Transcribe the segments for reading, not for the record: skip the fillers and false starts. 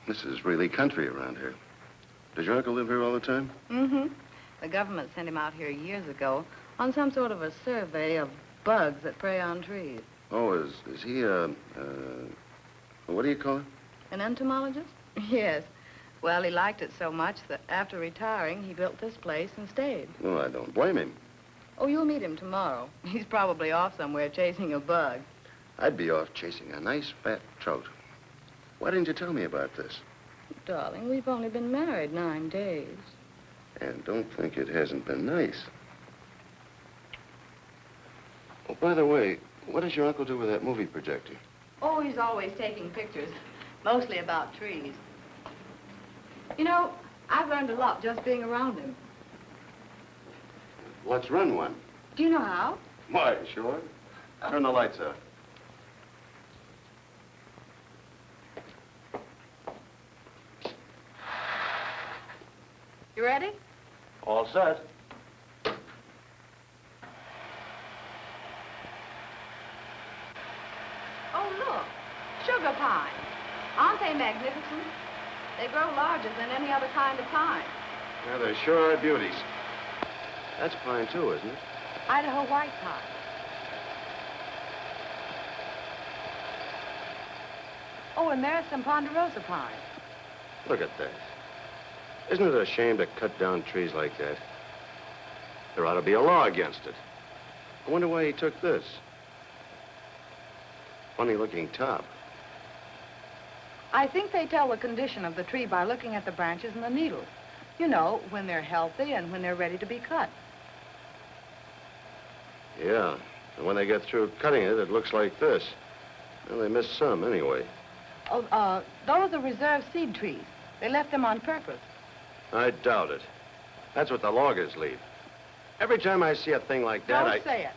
This is really country around here. Does your uncle live here all the time? Mm-hmm. The government sent him out here years ago on some sort of a survey of bugs that prey on trees. Oh, is he what do you call it? An entomologist? Yes. Well, he liked it so much that after retiring, he built this place and stayed. Well, I don't blame him. Oh, you'll meet him tomorrow. He's probably off somewhere chasing a bug. I'd be off chasing a nice fat trout. Why didn't you tell me about this? Darling, we've only been married 9 days. And don't think it hasn't been nice. Oh, by the way, what does your uncle do with that movie projector? Oh, he's always taking pictures, mostly about trees. You know, I've learned a lot just being around him. Let's run one. Do you know how? Why, sure. Turn the lights out. You ready? All set. Oh, look, sugar pine. Aren't they magnificent? They grow larger than any other kind of pine. Yeah, they sure are beauties. That's pine, too, isn't it? Idaho white pine. Oh, and there's some ponderosa pine. Look at that. Isn't it a shame to cut down trees like that? There ought to be a law against it. I wonder why he took this. Funny-looking top. I think they tell the condition of the tree by looking at the branches and the needles. You know, when they're healthy and when they're ready to be cut. Yeah, and when they get through cutting it, it looks like this. Well, they missed some anyway. Oh, those are reserve seed trees. They left them on purpose. I doubt it. That's what the loggers leave. Every time I see a thing like that, Don't say it.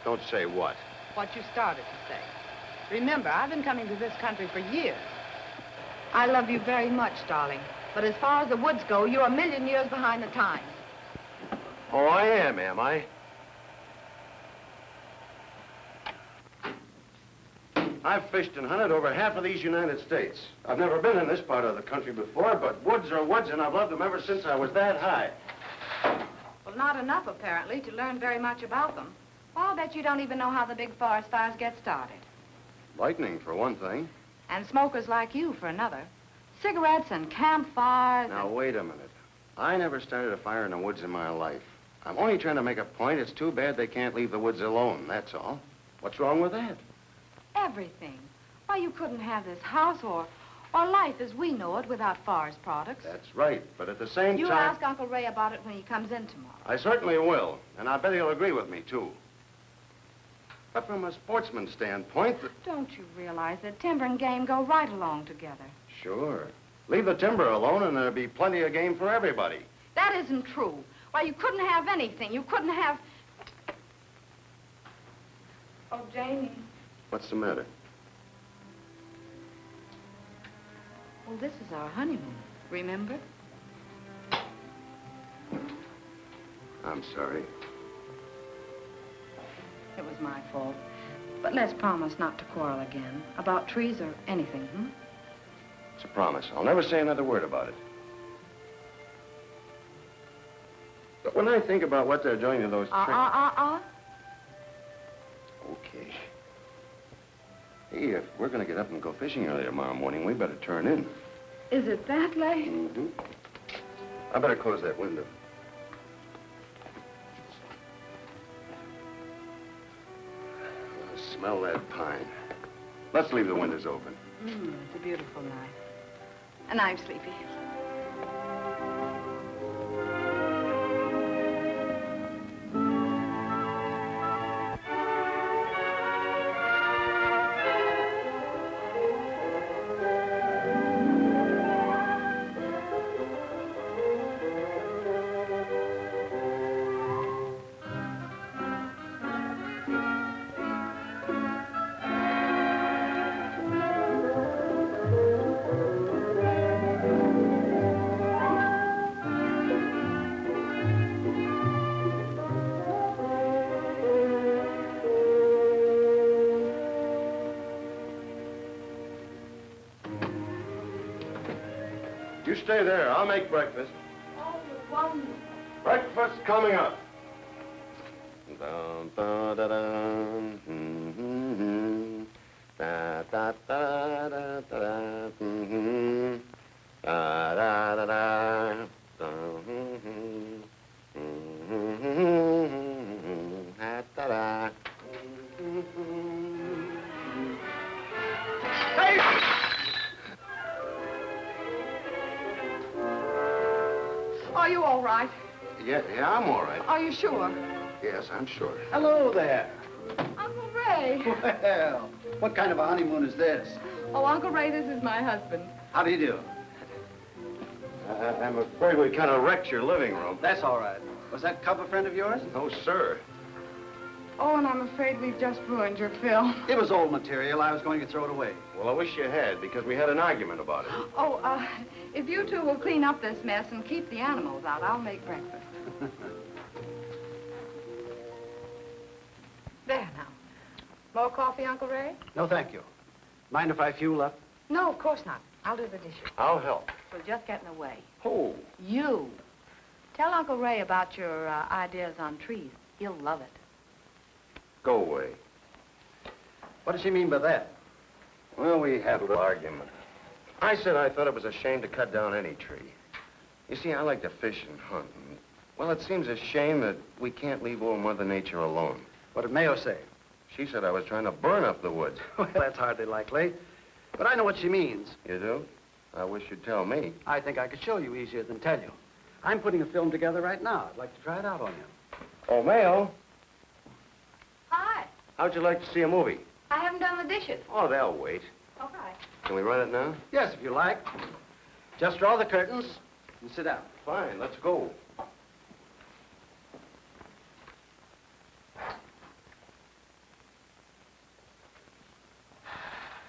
Don't say what? What you started to say. Remember, I've been coming to this country for years. I love you very much, darling. But as far as the woods go, you're a million years behind the times. Oh, I am I? I've fished and hunted over half of these United States. I've never been in this part of the country before, but woods are woods, and I've loved them ever since I was that high. Well, not enough, apparently, to learn very much about them. Well, I'll bet you don't even know how the big forest fires get started. Lightning, for one thing. And smokers like you, for another. Cigarettes and campfires. Now, wait a minute. I never started a fire in the woods in my life. I'm only trying to make a point. It's too bad they can't leave the woods alone, that's all. What's wrong with that? Everything. Why, you couldn't have this house or life as we know it without forest products. That's right, but at the same time... You ask Uncle Ray about it when he comes in tomorrow. I certainly will, and I bet he'll agree with me, too. But from a sportsman's standpoint... Don't you realize that timber and game go right along together? Sure. Leave the timber alone and there'll be plenty of game for everybody. That isn't true. Why, you couldn't have anything. You couldn't have... Oh, Jamie. What's the matter? Well, this is our honeymoon, remember? I'm sorry. It was my fault. But let's promise not to quarrel again about trees or anything, hmm? It's a promise. I'll never say another word about it. But when I think about what they're doing to those trees... Okay. Hey, if we're going to get up and go fishing early tomorrow morning, we better turn in. Is it that late? Mm-hmm. I better close that window. Smell that pine. Let's leave the windows open. It's a beautiful night. And I'm sleepy. You stay there. I'll make breakfast. Oh, you're wonderful. Breakfast coming up. Dun, dun, da, dun, da, da, da, da, da, da, da, da, da, da, da. Hey! Are you all right? Yeah, I'm all right. Are you sure? Yes, I'm sure. Hello there. Uncle Ray. Well, what kind of a honeymoon is this? Oh, Uncle Ray, this is my husband. How do you do? I'm afraid we kind of wrecked your living room. That's all right. Was that cub a friend of yours? No, sir. Oh, and I'm afraid we've just ruined your film. It was old material. I was going to throw it away. Well, I wish you had, because we had an argument about it. Oh, if you two will clean up this mess and keep the animals out, I'll make breakfast. There now. More coffee, Uncle Ray? No, thank you. Mind if I fuel up? No, of course not. I'll do the dishes. I'll help. We'll just get in the way. Oh. You. Tell Uncle Ray about your ideas on trees. He'll love it. Go away. What does she mean by that? Well, we had a little argument. I said I thought it was a shame to cut down any tree. You see, I like to fish and hunt. And, well, it seems a shame that we can't leave old Mother Nature alone. What did Mayo say? She said I was trying to burn up the woods. Well, that's hardly likely. But I know what she means. You do? I wish you'd tell me. I think I could show you easier than tell you. I'm putting a film together right now. I'd like to try it out on you. Oh, Mayo, Hi. how'd you like to see a movie? I haven't done the dishes. Oh, they'll wait. All right. Can we run it now? Yes, if you like. Just draw the curtains and sit down. Fine, let's go.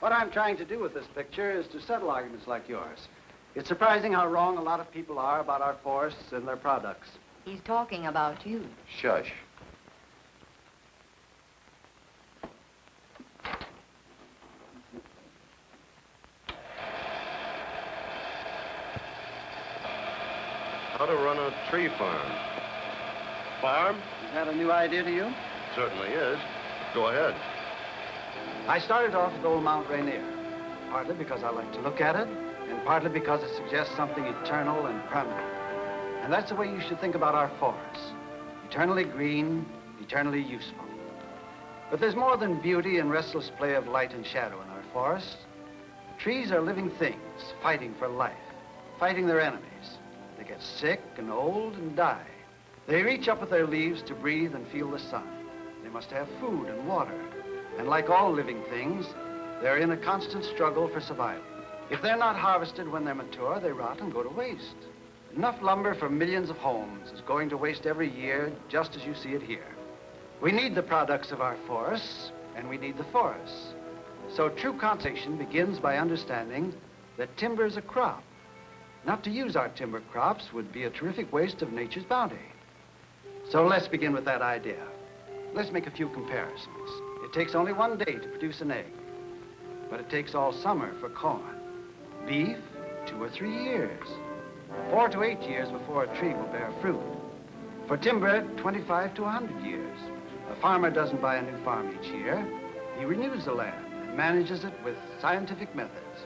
What I'm trying to do with this picture is to settle arguments like yours. It's surprising how wrong a lot of people are about our forests and their products. He's talking about you. Shush. How to run a tree farm. Farm? Is that a new idea to you? Certainly is. Go ahead. I started off with old Mount Rainier, partly because I like to look at it, and partly because it suggests something eternal and permanent. And that's the way you should think about our forests. Eternally green, eternally useful. But there's more than beauty and restless play of light and shadow in our forests. Trees are living things, fighting for life, fighting their enemies. They get sick and old and die. They reach up with their leaves to breathe and feel the sun. They must have food and water. And like all living things, they're in a constant struggle for survival. If they're not harvested when they're mature, they rot and go to waste. Enough lumber for millions of homes is going to waste every year, just as you see it here. We need the products of our forests, and we need the forests. So true conservation begins by understanding that timber is a crop. Not to use our timber crops would be a terrific waste of nature's bounty. So let's begin with that idea. Let's make a few comparisons. It takes only one day to produce an egg, but it takes all summer for corn. Beef, 2 or 3 years. 4 to 8 years before a tree will bear fruit. For timber, 25 to 100 years. A farmer doesn't buy a new farm each year. He renews the land and manages it with scientific methods.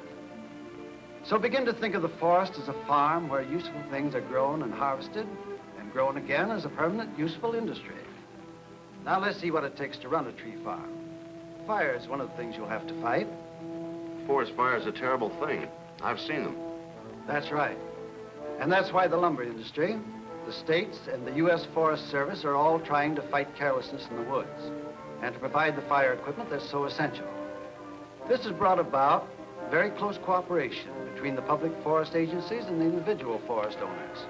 So begin to think of the forest as a farm where useful things are grown and harvested and grown again as a permanent, useful industry. Now let's see what it takes to run a tree farm. Fire is one of the things you'll have to fight. Forest fire is a terrible thing. I've seen them. That's right. And that's why the lumber industry, the states, and the U.S. Forest Service are all trying to fight carelessness in the woods and to provide the fire equipment that's so essential. This has brought about very close cooperation between the public forest agencies and the individual forest owners.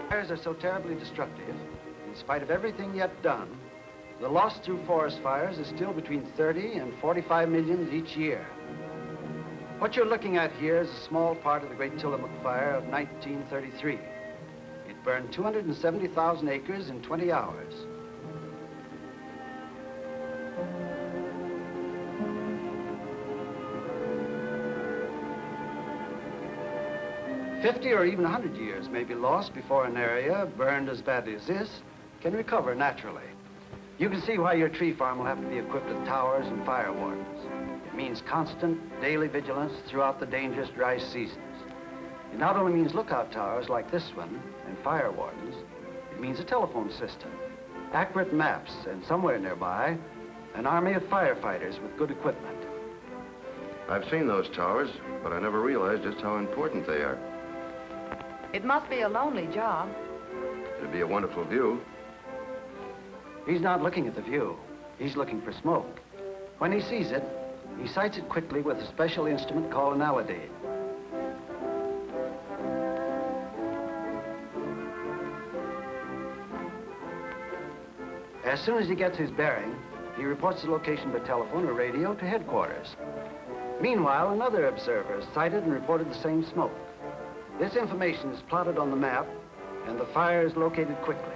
Fires are so terribly destructive, in spite of everything yet done, the loss through forest fires is still between 30 and 45 million each year. What you're looking at here is a small part of the Great Tillamook Fire of 1933. It burned 270,000 acres in 20 hours. 50 or even 100 years may be lost before an area, burned as badly as this, can recover naturally. You can see why your tree farm will have to be equipped with towers and fire wardens. It means constant, daily vigilance throughout the dangerous dry seasons. It not only means lookout towers like this one and fire wardens, it means a telephone system, accurate maps, and somewhere nearby, an army of firefighters with good equipment. I've seen those towers, but I never realized just how important they are. It must be a lonely job. It'd be a wonderful view. He's not looking at the view. He's looking for smoke. When he sees it, he sights it quickly with a special instrument called an alidade. As soon as he gets his bearing, he reports the location by telephone or radio to headquarters. Meanwhile, another observer sighted and reported the same smoke. This information is plotted on the map, and the fire is located quickly.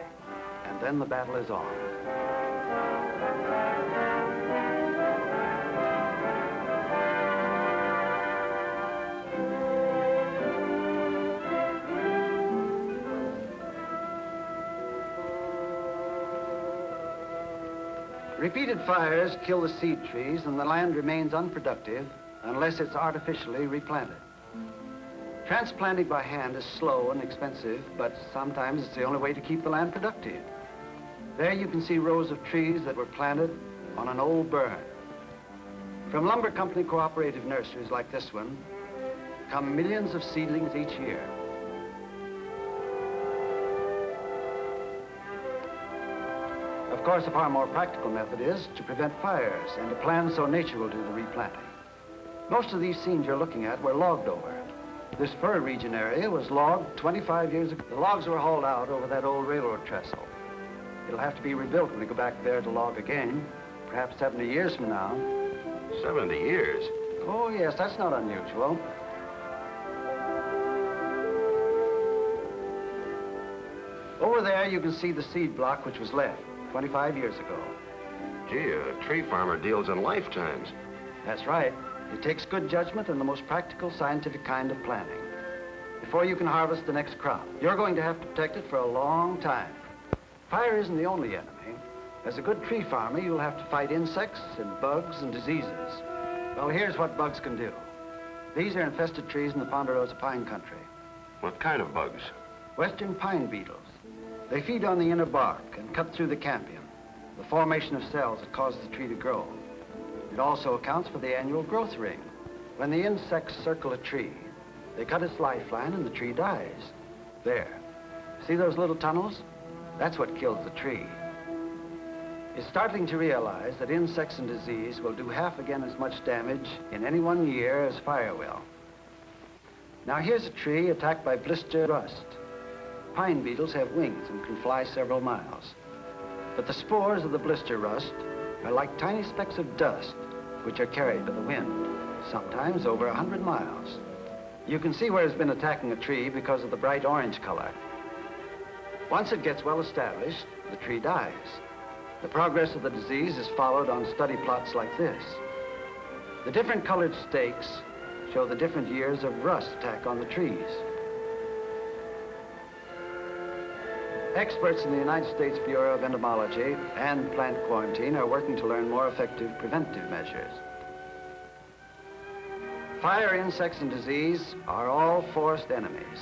And then the battle is on. Repeated fires kill the seed trees, and the land remains unproductive unless it's artificially replanted. Transplanting by hand is slow and expensive, but sometimes it's the only way to keep the land productive. There you can see rows of trees that were planted on an old burn. From lumber company cooperative nurseries like this one come millions of seedlings each year. Of course, a far more practical method is to prevent fires and to plan so nature will do the replanting. Most of these scenes you're looking at were logged over. This fir region area was logged 25 years ago. The logs were hauled out over that old railroad trestle. It'll have to be rebuilt when we go back there to log again, perhaps 70 years from now. 70 years? Oh, yes, that's not unusual. Over there, you can see the seed block which was left 25 years ago. Gee, a tree farmer deals in lifetimes. That's right. It takes good judgment and the most practical, scientific kind of planning. Before you can harvest the next crop, you're going to have to protect it for a long time. Fire isn't the only enemy. As a good tree farmer, you'll have to fight insects and bugs and diseases. Well, here's what bugs can do. These are infested trees in the Ponderosa pine country. What kind of bugs? Western pine beetles. They feed on the inner bark and cut through the cambium, the formation of cells that causes the tree to grow. It also accounts for the annual growth ring. When the insects circle a tree, they cut its lifeline and the tree dies. There. See those little tunnels? That's what kills the tree. It's startling to realize that insects and disease will do half again as much damage in any one year as fire will. Now here's a tree attacked by blister rust. Pine beetles have wings and can fly several miles. But the spores of the blister rust are like tiny specks of dust, which are carried by the wind, sometimes over 100 miles. You can see where it's been attacking a tree because of the bright orange color. Once it gets well established, the tree dies. The progress of the disease is followed on study plots like this. The different colored stakes show the different years of rust attack on the trees. Experts in the United States Bureau of Entomology and Plant Quarantine are working to learn more effective preventive measures. Fire, insects, and disease are all forest enemies,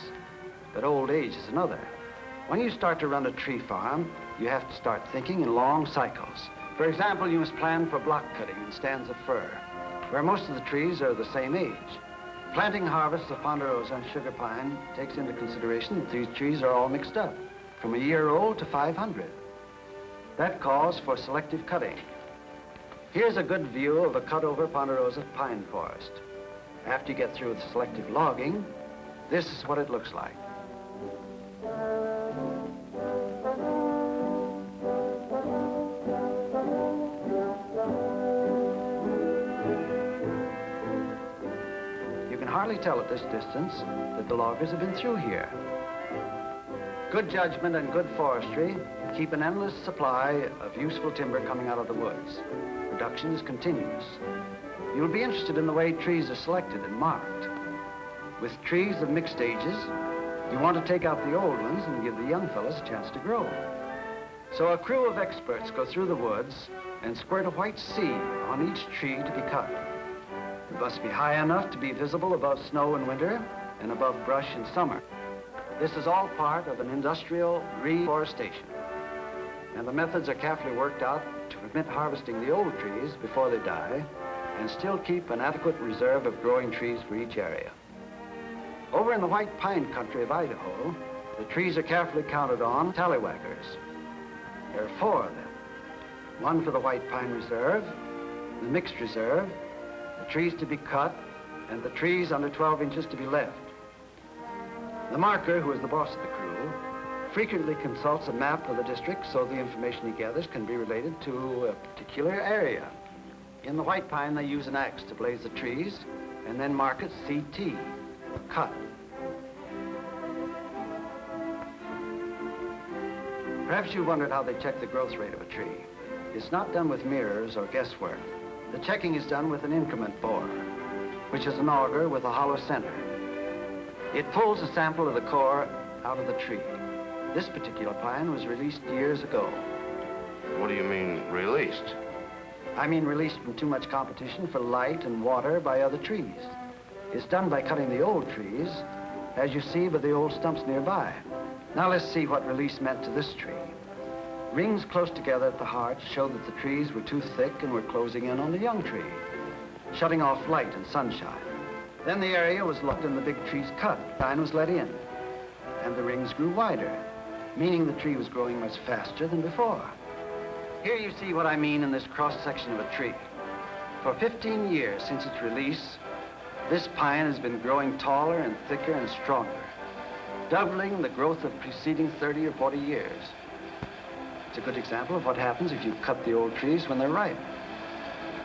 but old age is another. When you start to run a tree farm, you have to start thinking in long cycles. For example, you must plan for block cutting in stands of fir, where most of the trees are the same age. Planting harvests of ponderosa and sugar pine takes into consideration that these trees are all mixed up, from a year old to 500. That calls for selective cutting. Here's a good view of a cut-over ponderosa pine forest. After you get through with selective logging, this is what it looks like. You can hardly tell at this distance that the loggers have been through here. Good judgment and good forestry keep an endless supply of useful timber coming out of the woods. Production is continuous. You'll be interested in the way trees are selected and marked. With trees of mixed ages, you want to take out the old ones and give the young fellows a chance to grow. So a crew of experts go through the woods and squirt a white seed on each tree to be cut. It must be high enough to be visible above snow in winter and above brush in summer. This is all part of an industrial reforestation. And the methods are carefully worked out to permit harvesting the old trees before they die and still keep an adequate reserve of growing trees for each area. Over in the white pine country of Idaho, the trees are carefully counted on tallywaggers. There are 4 of them. One for the white pine reserve, the mixed reserve, the trees to be cut, and the trees under 12 inches to be left. The marker, who is the boss of the crew, frequently consults a map of the district so the information he gathers can be related to a particular area. In the white pine, they use an axe to blaze the trees and then mark it CT, cut. Perhaps you wondered how they check the growth rate of a tree. It's not done with mirrors or guesswork. The checking is done with an increment bore, which is an auger with a hollow center. It pulls a sample of the core out of the tree. This particular pine was released years ago. What do you mean, released? I mean released from too much competition for light and water by other trees. It's done by cutting the old trees, as you see by the old stumps nearby. Now let's see what release meant to this tree. Rings close together at the heart show that the trees were too thick and were closing in on the young tree, shutting off light and sunshine. Then the area was locked and the big trees cut. Pine was let in, and the rings grew wider, meaning the tree was growing much faster than before. Here you see what I mean in this cross-section of a tree. For 15 years since its release, this pine has been growing taller and thicker and stronger, doubling the growth of preceding 30 or 40 years. It's a good example of what happens if you cut the old trees when they're ripe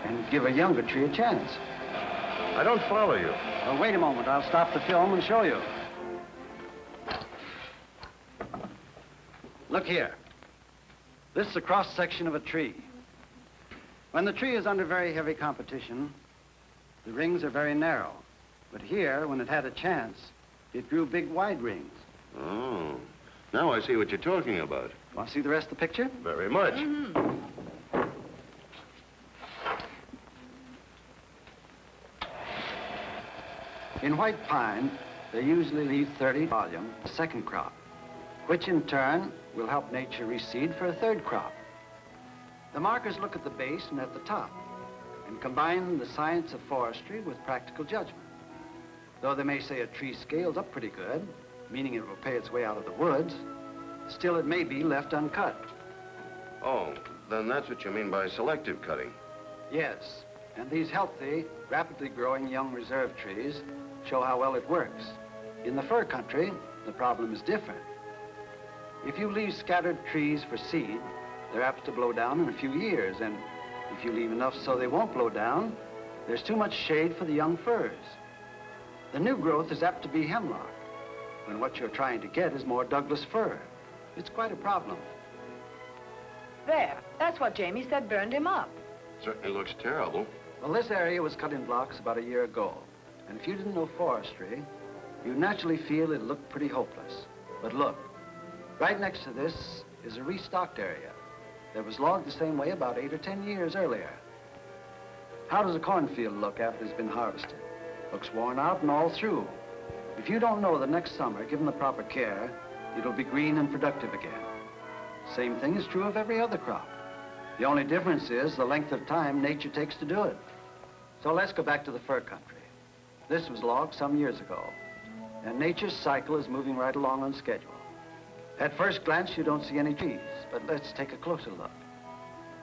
and give a younger tree a chance. I don't follow you. Well, wait a moment. I'll stop the film and show you. Look here. This is a cross-section of a tree. When the tree is under very heavy competition, the rings are very narrow. But here, when it had a chance, it grew big, wide rings. Oh, now I see what you're talking about. Want to see the rest of the picture? Very much. In white pine, they usually leave 30 volume, a second crop, which in turn will help nature reseed for a third crop. The markers look at the base and at the top and combine the science of forestry with practical judgment. Though they may say a tree scales up pretty good, meaning it will pay its way out of the woods, still it may be left uncut. Oh, then that's what you mean by selective cutting. Yes, and these healthy, rapidly growing young reserve trees show how well it works. In the fir country, the problem is different. If you leave scattered trees for seed, they're apt to blow down in a few years, and if you leave enough so they won't blow down, there's too much shade for the young firs. The new growth is apt to be hemlock, when what you're trying to get is more Douglas fir. It's quite a problem. There. That's what Jamie said burned him up. Certainly looks terrible. Well, this area was cut in blocks about a year ago, and if you didn't know forestry, you'd naturally feel it looked pretty hopeless. But look, right next to this is a restocked area that was logged the same way about 8 or 10 years earlier. How does a cornfield look after it's been harvested? Looks worn out and all through. If you don't know that next summer, given the proper care, it'll be green and productive again. Same thing is true of every other crop. The only difference is the length of time nature takes to do it. So let's go back to the fir country. This was logged some years ago, and nature's cycle is moving right along on schedule. At first glance, you don't see any trees, but let's take a closer look.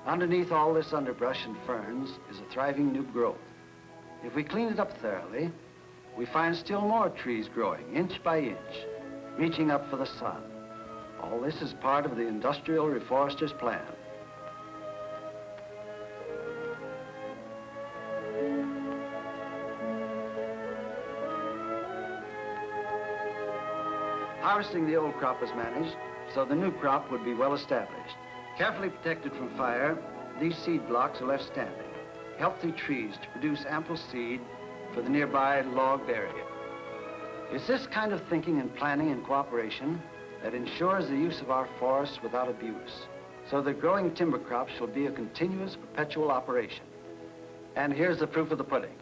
Underneath all this underbrush and ferns is a thriving new growth. If we clean it up thoroughly, we find still more trees growing, inch by inch, reaching up for the sun. All this is part of the industrial reforester's plan. Harvesting the old crop was managed so the new crop would be well established. Carefully protected from fire, these seed blocks are left standing. Healthy trees to produce ample seed for the nearby logged area. It's this kind of thinking and planning and cooperation that ensures the use of our forests without abuse, so that growing timber crops shall be a continuous, perpetual operation. And here's the proof of the pudding.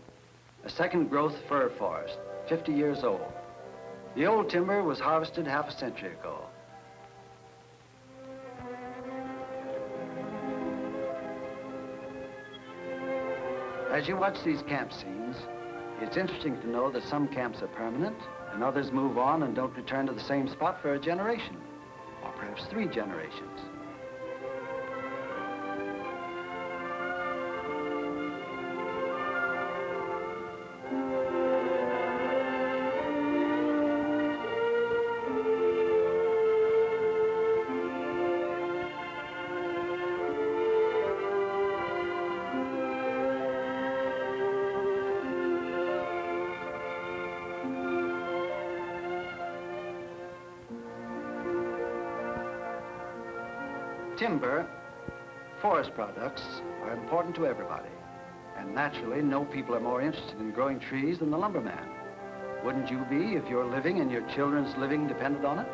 A second growth fir forest, 50 years old. The old timber was harvested half a century ago. As you watch these camp scenes, it's interesting to know that some camps are permanent and others move on and don't return to the same spot for a generation, or perhaps 3 generations. Timber, forest products, are important to everybody. And naturally, no people are more interested in growing trees than the lumberman. Wouldn't you be if your living and your children's living depended on it?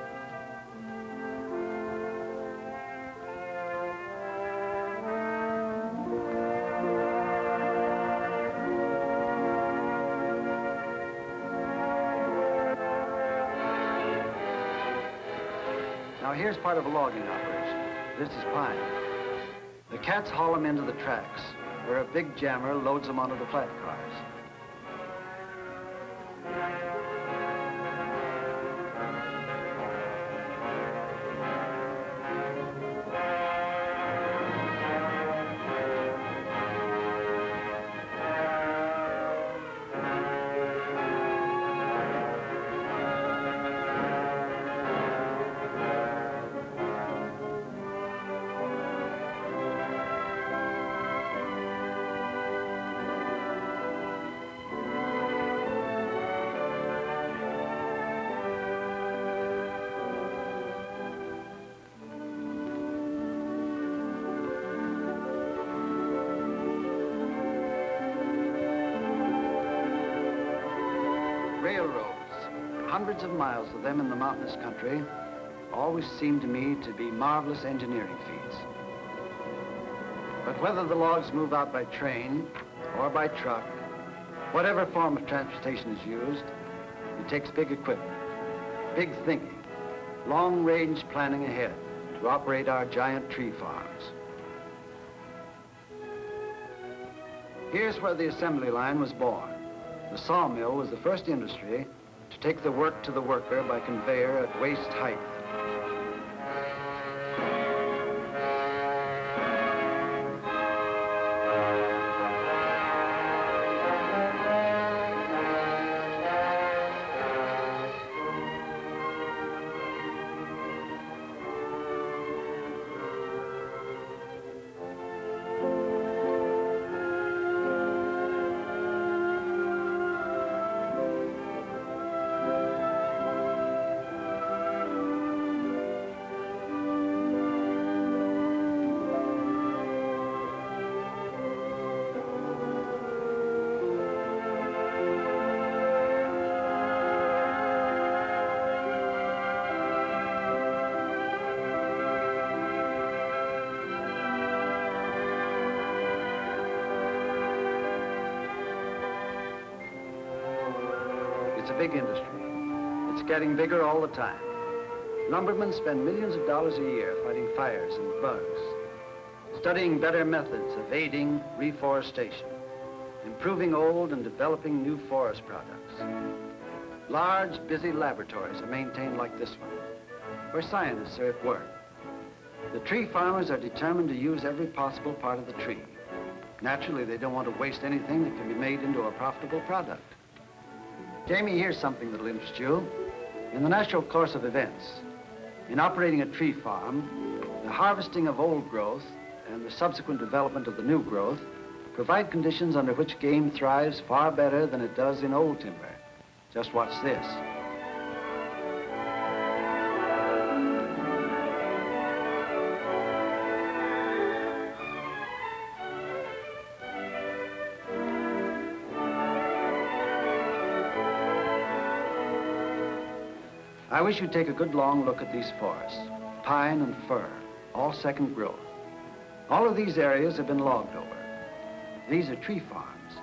Now, here's part of a logging operation. This is pine. The cats haul them into the tracks, where a big jammer loads them onto the flat cars. Railroads, hundreds of miles of them in the mountainous country, always seem to me to be marvelous engineering feats. But whether the logs move out by train or by truck, whatever form of transportation is used, it takes big equipment, big thinking, long-range planning ahead to operate our giant tree farms. Here's where the assembly line was born. The sawmill was the first industry to take the work to the worker by conveyor at waist height. It's a big industry. It's getting bigger all the time. Lumbermen spend millions of dollars a year fighting fires and bugs, studying better methods of aiding reforestation, improving old and developing new forest products. Large, busy laboratories are maintained like this one, where scientists are at work. The tree farmers are determined to use every possible part of the tree. Naturally, they don't want to waste anything that can be made into a profitable product. Jamie, here's something that'll interest you. In the natural course of events, in operating a tree farm, the harvesting of old growth and the subsequent development of the new growth provide conditions under which game thrives far better than it does in old timber. Just watch this. I wish you'd take a good long look at these forests. Pine and fir, all second growth. All of these areas have been logged over. These are tree farms.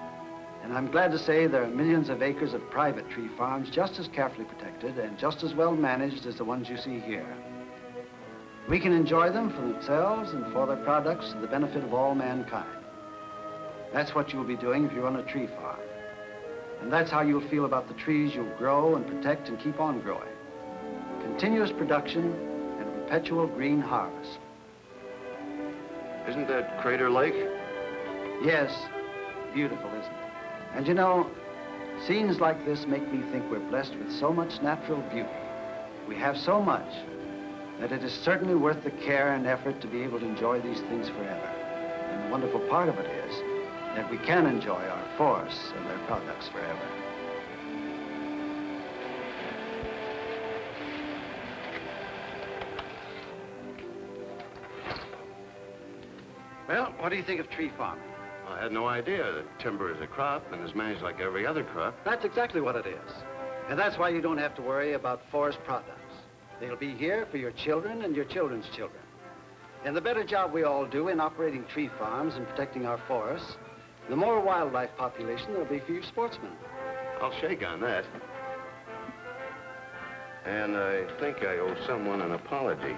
And I'm glad to say there are millions of acres of private tree farms just as carefully protected and just as well managed as the ones you see here. We can enjoy them for themselves and for their products to the benefit of all mankind. That's what you'll be doing if you run a tree farm. And that's how you'll feel about the trees you'll grow and protect and keep on growing. Continuous production and a perpetual green harvest. Isn't that Crater Lake? Yes, beautiful, isn't it? And you know, scenes like this make me think we're blessed with so much natural beauty. We have so much that it is certainly worth the care and effort to be able to enjoy these things forever. And the wonderful part of it is that we can enjoy our forests and their products forever. Well, what do you think of tree farming? I had no idea that timber is a crop and is managed like every other crop. That's exactly what it is. And that's why you don't have to worry about forest products. They'll be here for your children and your children's children. And the better job we all do in operating tree farms and protecting our forests, the more wildlife population there'll be for you sportsmen. I'll shake on that. And I think I owe someone an apology.